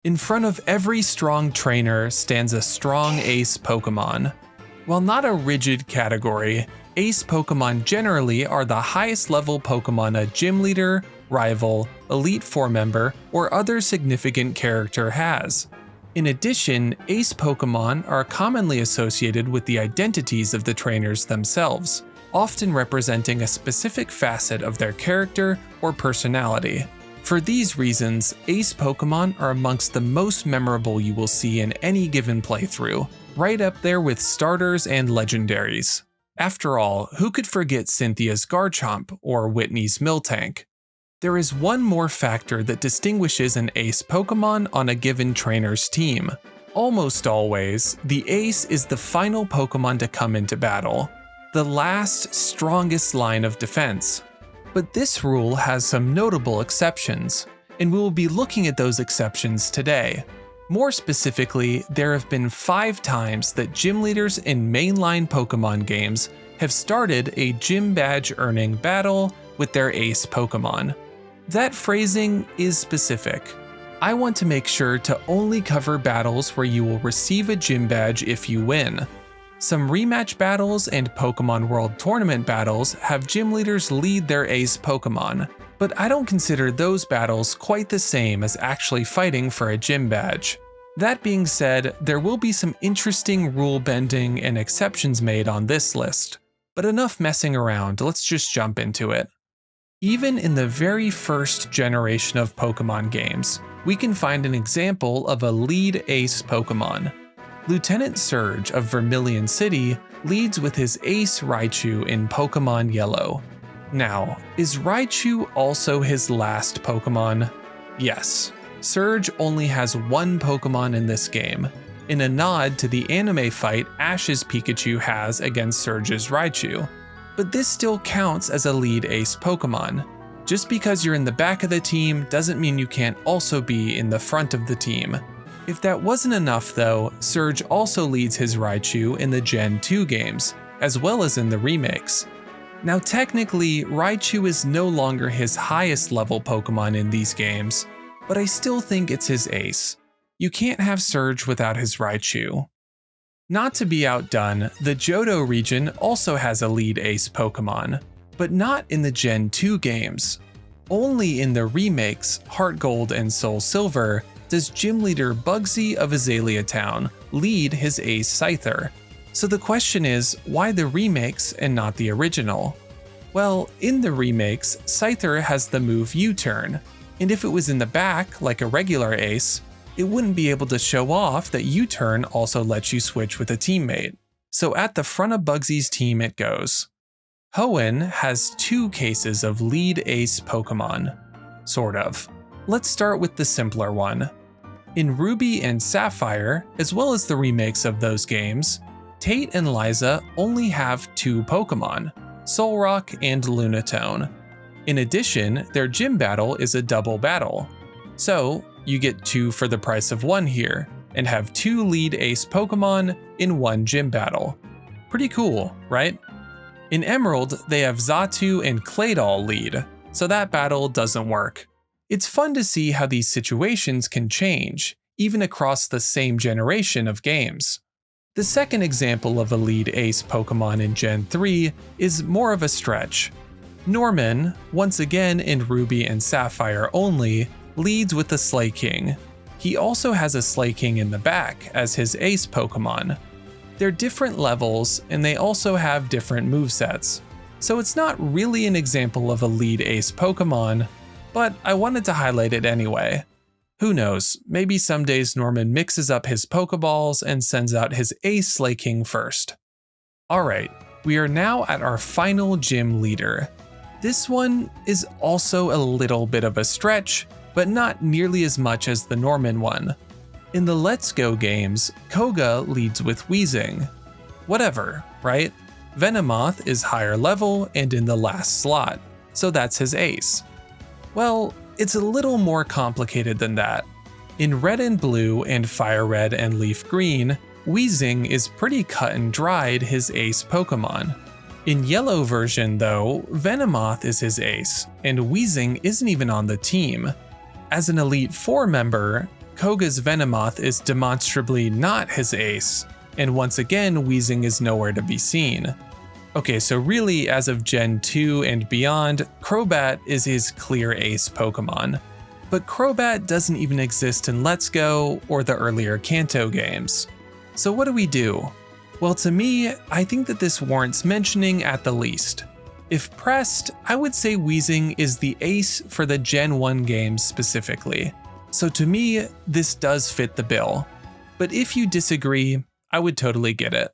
In front of every strong trainer stands a strong Ace Pokémon. While not a rigid category, Ace Pokémon generally are the highest level Pokémon a gym leader, rival, Elite Four member, or other significant character has. In addition, Ace Pokémon are commonly associated with the identities of the trainers themselves, often representing a specific facet of their character or personality. For these reasons, Ace Pokémon are amongst the most memorable you will see in any given playthrough, right up there with starters and legendaries. After all, who could forget Cynthia's Garchomp or Whitney's Miltank? There is one more factor that distinguishes an Ace Pokémon on a given trainer's team. Almost always, the Ace is the final Pokémon to come into battle, the last, strongest line of defense. But this rule has some notable exceptions, and we will be looking at those exceptions today. More specifically, there have been 5 times that gym leaders in mainline Pokémon games have started a gym badge earning battle with their Ace Pokémon. That phrasing is specific. I want to make sure to only cover battles where you will receive a gym badge if you win. Some rematch battles and Pokémon World Tournament battles have gym leaders lead their Ace Pokémon, but I don't consider those battles quite the same as actually fighting for a gym badge. That being said, there will be some interesting rule bending and exceptions made on this list. But enough messing around, let's just jump into it. Even in the very first generation of Pokémon games, we can find an example of a lead Ace Pokémon. Lieutenant Surge of Vermilion City leads with his Ace Raichu in Pokémon Yellow. Now, is Raichu also his last Pokémon? Yes. Surge only has one Pokémon in this game, in a nod to the anime fight Ash's Pikachu has against Surge's Raichu. But this still counts as a lead Ace Pokémon. Just because you're in the back of the team doesn't mean you can't also be in the front of the team. If that wasn't enough though, Surge also leads his Raichu in the Gen 2 games, as well as in the remakes. Now technically, Raichu is no longer his highest level Pokémon in these games, but I still think it's his ace. You can't have Surge without his Raichu. Not to be outdone, the Johto region also has a lead Ace Pokémon, but not in the Gen 2 games. Only in the remakes, heartgold and soulsilver, does Gym Leader Bugsy of Azalea Town lead his Ace Scyther. So the question is, why the remakes and not the original? Well, in the remakes, Scyther has the move U-turn, and if it was in the back like a regular Ace, it wouldn't be able to show off that U-turn also lets you switch with a teammate. So at the front of Bugsy's team it goes. Hoenn has 2 cases of lead Ace Pokémon. Sort of. Let's start with the simpler one. In Ruby and Sapphire, as well as the remakes of those games, Tate and Liza only have 2 Pokémon, Solrock and Lunatone. In addition, their gym battle is a double battle. So, you get 2 for the price of 1 here, and have 2 lead Ace Pokémon in 1 gym battle. Pretty cool, right? In Emerald, they have Xatu and Claydol lead, so that battle doesn't work. It's fun to see how these situations can change, even across the same generation of games. The second example of a lead Ace Pokémon in Gen 3 is more of a stretch. Norman, once again in Ruby and Sapphire only, leads with the Slaking. He also has a Slaking in the back as his Ace Pokémon. They're different levels and they also have different movesets, so it's not really an example of a lead Ace Pokémon, but I wanted to highlight it anyway. Who knows, maybe some days Norman mixes up his Pokeballs and sends out his Ace Slaking first. Alright, we are now at our final gym leader. This one is also a little bit of a stretch, but not nearly as much as the Norman one. In the Let's Go games, Koga leads with Weezing. Whatever, right? Venomoth is higher level and in the last slot, so that's his ace. Well, it's a little more complicated than that. In Red and Blue and Fire Red and Leaf Green, Weezing is pretty cut and dried his ace Pokémon. In Yellow version though, Venomoth is his ace, and Weezing isn't even on the team. As an Elite Four member, Koga's Venomoth is demonstrably not his ace, and once again, Weezing is nowhere to be seen. Okay, so really, as of Gen 2 and beyond, Crobat is his clear ace Pokemon. But Crobat doesn't even exist in Let's Go or the earlier Kanto games. So what do we do? Well, to me, I think that this warrants mentioning at the least. If pressed, I would say Weezing is the ace for the Gen 1 games specifically. So to me, this does fit the bill. But if you disagree, I would totally get it.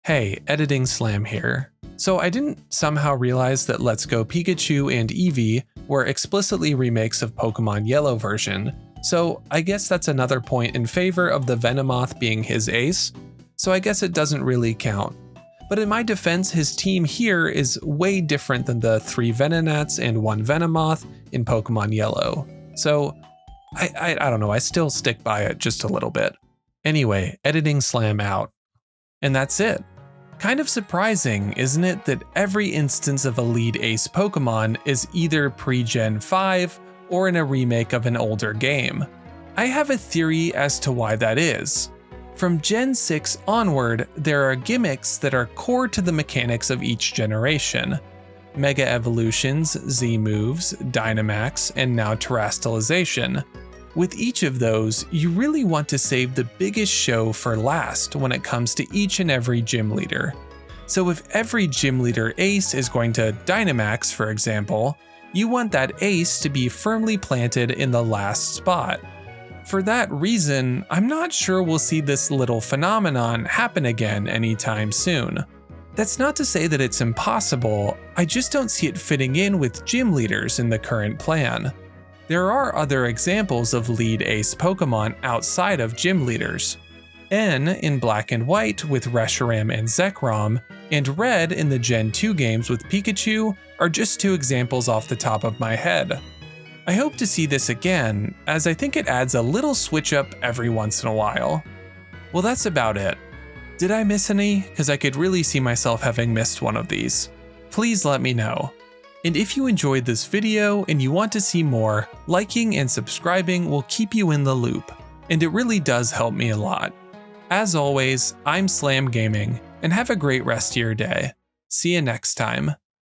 Hey, Editing Slam here. So I didn't somehow realize that Let's Go Pikachu and Eevee were explicitly remakes of Pokemon Yellow version, so I guess that's another point in favor of the Venomoth being his ace, so I guess it doesn't really count. But in my defense, his team here is way different than the 3 Venonats and 1 Venomoth in Pokemon Yellow, so I don't know, I still stick by it just a little bit. Anyway, Editing Slam out. And that's it. Kind of surprising, isn't it, that every instance of a lead ace Pokemon is either pre-Gen 5 or in a remake of an older game? I have a theory as to why that is. From Gen 6 onward, there are gimmicks that are core to the mechanics of each generation. Mega Evolutions, Z-Moves, Dynamax, and now Terastallization. With each of those, you really want to save the biggest show for last when it comes to each and every gym leader. So if every gym leader ace is going to Dynamax, for example, you want that ace to be firmly planted in the last spot. For that reason, I'm not sure we'll see this little phenomenon happen again anytime soon. That's not to say that it's impossible, I just don't see it fitting in with gym leaders in the current plan. There are other examples of lead ace Pokemon outside of gym leaders. N in Black and White with Reshiram and Zekrom, and Red in the Gen 2 games with Pikachu are just 2 examples off the top of my head. I hope to see this again, as I think it adds a little switch up every once in a while. Well, that's about it. Did I miss any? Because I could really see myself having missed one of these. Please let me know. And if you enjoyed this video and you want to see more, liking and subscribing will keep you in the loop, and it really does help me a lot. As always, I'm Slam Gaming, and have a great rest of your day. See you next time.